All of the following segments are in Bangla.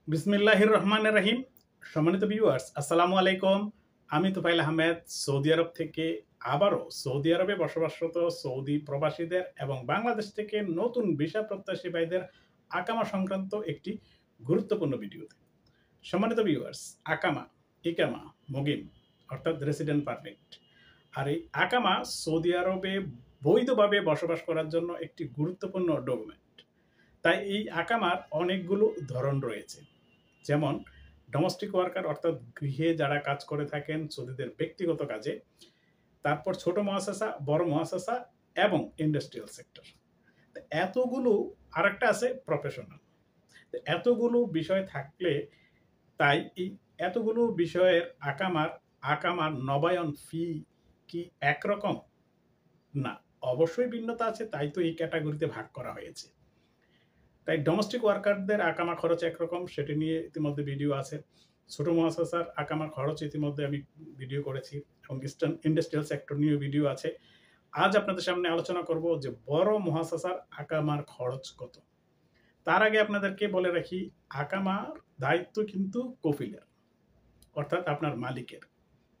বিসমিল্লাহির রহমানির রহিম। সম্মানিত ভিউয়ার্স, আসসালামু আলাইকুম। আমি তুফাইল আহমেদ সৌদি আরব থেকে আবারও সৌদি আরবে বসবাসরত সৌদি প্রবাসীদের এবং বাংলাদেশ থেকে নতুন ভিসা প্রত্যাশী ভাইদের আকামা সংক্রান্ত একটি গুরুত্বপূর্ণ ভিডিওতে। সম্মানিত ভিউয়ার্স, আকামা, ইকামা, মুকিম অর্থাৎ রেসিডেন্ট পারমিট। আর এই আকামা সৌদি আরবে বৈধভাবে বসবাস করার জন্য একটি গুরুত্বপূর্ণ ডকুমেন্ট। তাই এই আকামার অনেকগুলো ধরন রয়েছে, যেমন ডোমেস্টিক ওয়ার্কার অর্থাৎ গৃহে যারা কাজ করে থাকেন সৌদিদের ব্যক্তিগত কাজে, তারপর ছোট মুআসাসা, বড় মুআসাসা এবং ইন্ডাস্ট্রিয়াল সেক্টর। এতগুলো, আরেকটা আছে প্রফেশনাল। এতগুলো বিষয় থাকলে তাই এই এতগুলো বিষয়ের আকামার নবায়ন ফি কি একরকম? না, অবশ্যই ভিন্নতা আছে, তাই তো এই ক্যাটাগরিতে ভাগ করা হয়েছে। তাই ডোমেস্টিক ওয়ার্কারদের আকামা খরচ একরকম, সেটি নিয়ে ইতিমধ্যে ভিডিও আছে। ছোট মুআসাসার আকামা খরচ ইতিমধ্যে আমি ভিডিও করেছি এবং ইন্ডাস্ট্রিয়াল সেক্টর নিয়েও ভিডিও আছে। আজ আপনাদের সামনে আলোচনা করব যে বড় মুআসাসার আকামার খরচ কত। তার আগে আপনাদেরকে বলে রাখি, আকামার দায়িত্ব কিন্তু কফিলের, অর্থাৎ আপনার মালিকের,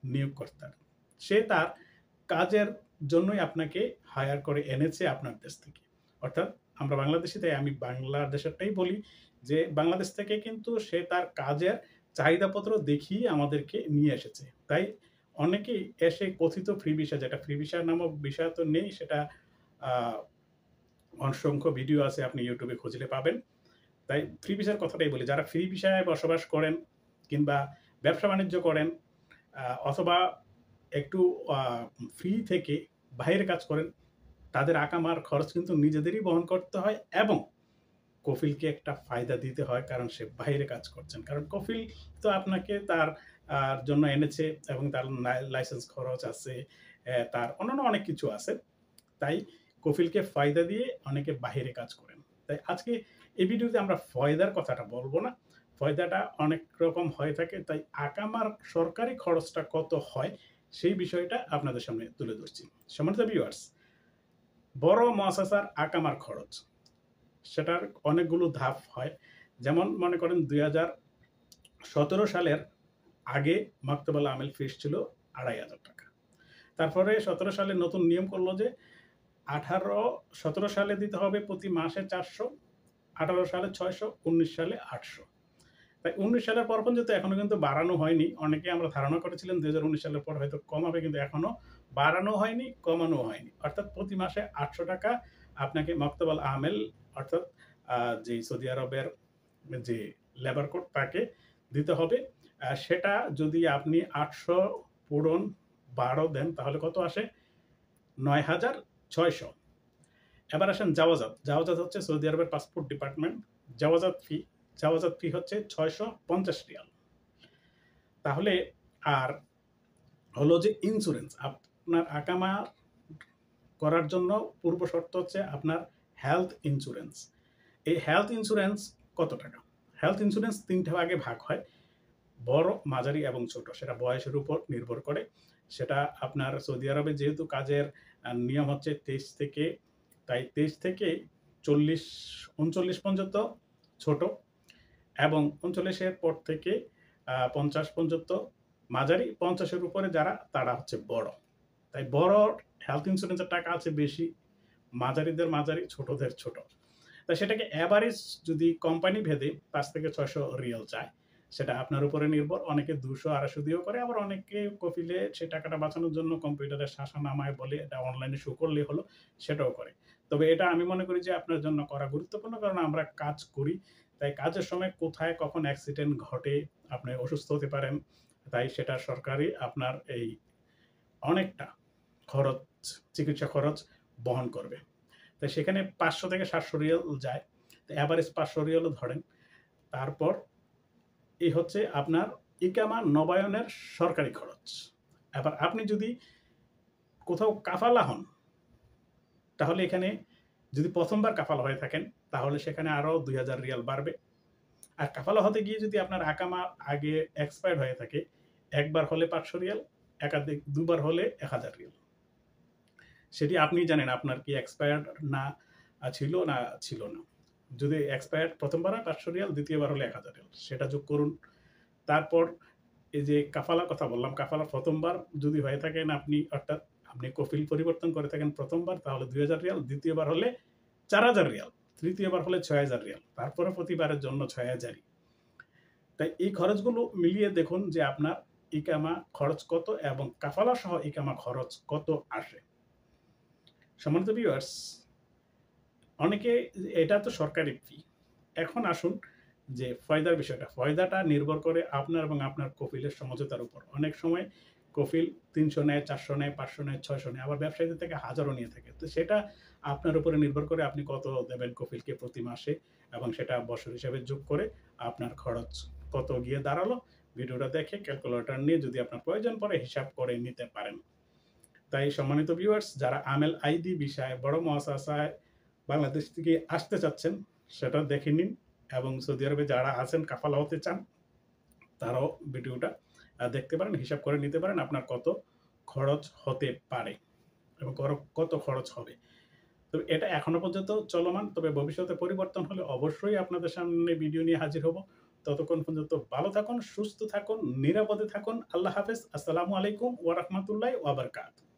নিয়োগকর্তার। সে তার কাজের জন্যই আপনাকে হায়ার করে এনেছে আপনার দেশ থেকে। অর্থাৎ আমরা বাংলাদেশি, তাই আমি বাংলাদেশেরটাই বলি, যে বাংলাদেশ থেকে কিন্তু সে তার কাজের চাহিদাপত্র দেখিয়ে আমাদেরকে নিয়ে এসেছে। তাই অনেকেই এসে কথিত ফ্রি ভিসা, যেটা ফ্রি ভিসা নামক বিষয় তো নেই, সেটা অসংখ্য ভিডিও আছে, আপনি ইউটিউবে খুঁজলে পাবেন। তাই ফ্রি ভিসার কথাটাই বলি, যারা ফ্রি ভিসায় বসবাস করেন কিংবা ব্যবসা বাণিজ্য করেন, অথবা একটু ফ্রি থেকে বাইরে কাজ করেন, তাদের আকামার খরচ কিন্তু নিজেদেরই বহন করতে হয় এবং কফিলকে একটা ফায়দা দিতে হয়, কারণ সে বাইরে কাজ করছেন। কারণ কফিল তো আপনাকে তার জন্য এনেছে এবং তার লাইসেন্স খরচ আছে, তার অন্যান্য অনেক কিছু আছে। তাই কফিলকে ফায়দা দিয়ে অনেকে বাইরে কাজ করেন। তাই আজকে এই ভিডিওতে আমরা ফয়দার কথাটা বলবো না, ফয়দাটা অনেক রকম হয়ে থাকে। তাই আকামার সরকারি খরচটা কত হয় সেই বিষয়টা আপনাদের সামনে তুলে ধরছি। সম্মানিত ভিউয়ার্স, বড় মুআসাসার আকামার খরচ, সেটার অনেকগুলো ধাপ হয়। যেমন মনে করেন 2017 সালের আগে মাকতবুল আমেল ফিস ছিল 2500 টাকা। তারপরে 17 সালে নতুন নিয়ম করলো যে 17 সালে দিতে হবে প্রতি মাসে 400, 18 সালে 600, 19 সালে 800। তাই 19 সালের পর পর্যন্ত এখনো কিন্তু বাড়ানো হয়নি। অনেকে আমরা ধারণা করেছিলাম 2019 সালের পর হয়তো কমাবে, কিন্তু এখনো বাড়ানো হয়নি, কমানো হয়নি। অর্থাৎ প্রতি মাসে 800 টাকা আপনাকে মাকতবুল আমেল, অর্থাৎ যে সৌদি আরবের যে লেবার কোড, তাকে দিতে হবে। সেটা যদি আপনি 800 পূরণ 12 দেন তাহলে কত আসে? 9600। এবার আসেন জাওয়াজাত। জাওয়াজাত হচ্ছে সৌদি আরবের পাসপোর্ট ডিপার্টমেন্ট জাওয়াজাত ফি হচ্ছে 650 রিয়াল। তাহলে আর হলো যে ইন্স্যুরেন্স, আপনার আকামা করার জন্য পূর্ব শর্ত হচ্ছে আপনার হেলথ ইন্স্যুরেন্স। এই হেলথ ইন্স্যুরেন্স কত টাকা? হেলথ ইন্স্যুরেন্স 3টে ভাগে ভাগ হয়, বড়, মাঝারি এবং ছোট। সেটা বয়সের উপর নির্ভর করে। সেটা আপনার সৌদি আরবে যেহেতু কাজের নিয়ম হচ্ছে 23 থেকে, তাই 23 থেকে 39 পর্যন্ত ছোট, এবং 39-এর পর থেকে 50 পর্যন্ত মাঝারি, 50-এর উপরে যারা, তারা হচ্ছে বড়। তাই বড় হেলথ ইন্স্যুরেন্সের টাকা আছে বেশি, মাঝারিদের মাঝারি, ছোটদের ছোট। তাই সেটাকে অ্যাভারেজ যদি কোম্পানি ভেদে 5 থেকে 600 রিয়াল চায়, সেটা আপনার উপরে নির্ভর। অনেকে 200-250 দিয়েও করে, আবার অনেকে কফিলে সে টাকাটা বাঁচানোর জন্য কম্পিউটারে শাসা নামায় বলে এটা অনলাইনে শো করলেই হলো, সেটাও করে। তবে এটা আমি মনে করি যে আপনার জন্য করা গুরুত্বপূর্ণ, কারণ আমরা কাজ করি। তাই কাজের সময় কোথায় কখন অ্যাক্সিডেন্ট ঘটে, আপনি অসুস্থ হতে পারেন, তাই সেটা সরকারি আপনার এই অনেকটা খরচ, চিকিৎসা খরচ বহন করবে। তাই সেখানে 500 থেকে 700 রিয়াল যায়। তো অ্যাভারেজ 500 রিয়ালও ধরেন। তারপর এই হচ্ছে আপনার ইকামা নবায়নের সরকারি খরচ। এবার আপনি যদি কোথাও কাফালা হন, তাহলে এখানে যদি প্রথমবার কাফালা হয়ে থাকেন, তাহলে সেখানে আরও 2000 রিয়াল বাড়বে। আর কাফালা হতে গিয়ে যদি আপনার আকামা আগে এক্সপায়ার্ড হয়ে থাকে, একবার হলে 500 রিয়াল, একাধিক দুবার হলে 1000 রিয়াল। সেটি আপনি জানেন আপনার কি এক্সপায়ার্ড না ছিল না। যদি এক্সপায়ার্ড প্রথমবার হয় 500 রিয়াল, দ্বিতীয়বার হলে 1000 রিয়াল, সেটা যোগ করুন। তারপর এই যে কাফালার কথা বললাম, কাফালা প্রথমবার যদি হয়ে থাকেন আপনি, অর্থাৎ আপনি কফিল পরিবর্তন করে থাকেন প্রথমবার, তাহলে 2000 রিয়াল, দ্বিতীয়বার হলে 4000 রিয়াল, তৃতীয়বার হলে 6000 রিয়াল, তারপরে প্রতিবারের জন্য 6000ই। তাই এই খরচগুলো মিলিয়ে দেখুন যে আপনার ইকামা খরচ কত এবং কাফালা সহ ইকামা খরচ কত আসে। সম্মানিত ভিউয়ার্স, অনেকে এটা তো সরকারি ফি। এখন আসুন যে ফয়দার বিষয়টা। ফয়দাটা নির্ভর করে আপনার এবং আপনার কফিলের সমঝোতার উপর। অনেক সময় কফিল ৩০০ নেয়, ৪০০ নেয়, ৫০০ নেয়, ৬০০ নেয়, আবার ব্যবসায়ীদের থেকে হাজারও নিয়ে থাকে। তো সেটা আপনার উপরে নির্ভর করে আপনি কত দেবেন কফিলকে প্রতি মাসে, এবং সেটা বছর হিসাবে যোগ করে আপনার খরচ কত গিয়ে দাঁড়ালো, ভিডিওটা দেখে ক্যালকুলেটর নিয়ে যদি আপনার প্রয়োজন পড়ে হিসাব করে নিতে পারেন। তাই সম্মানিত ভিউয়ার্স, যারা আমেল আইডি ভিসায় বড় মুআসাসায় বাংলাদেশ থেকে আসতে চাচ্ছেন সেটা দেখে নিন, এবং সৌদি আরবে যারা আছেন কাফালা হতে চান তারাও ভিডিওটা দেখতে পারেন, হিসাব করে নিতে পারেন আপনার কত খরচ হতে পারে এবং কত খরচ হবে। তবে এটা এখনো পর্যন্ত চলমান, তবে ভবিষ্যতে পরিবর্তন হলে অবশ্যই আপনাদের সামনে ভিডিও নিয়ে হাজির হব। ততক্ষণ পর্যন্ত ভালো থাকুন, সুস্থ থাকুন, নিরাপদে থাকুন। আল্লাহ হাফেজ। আসসালামু আলাইকুম ওয়া রাহমাতুল্লাহি ওয়া বারাকাতুহু।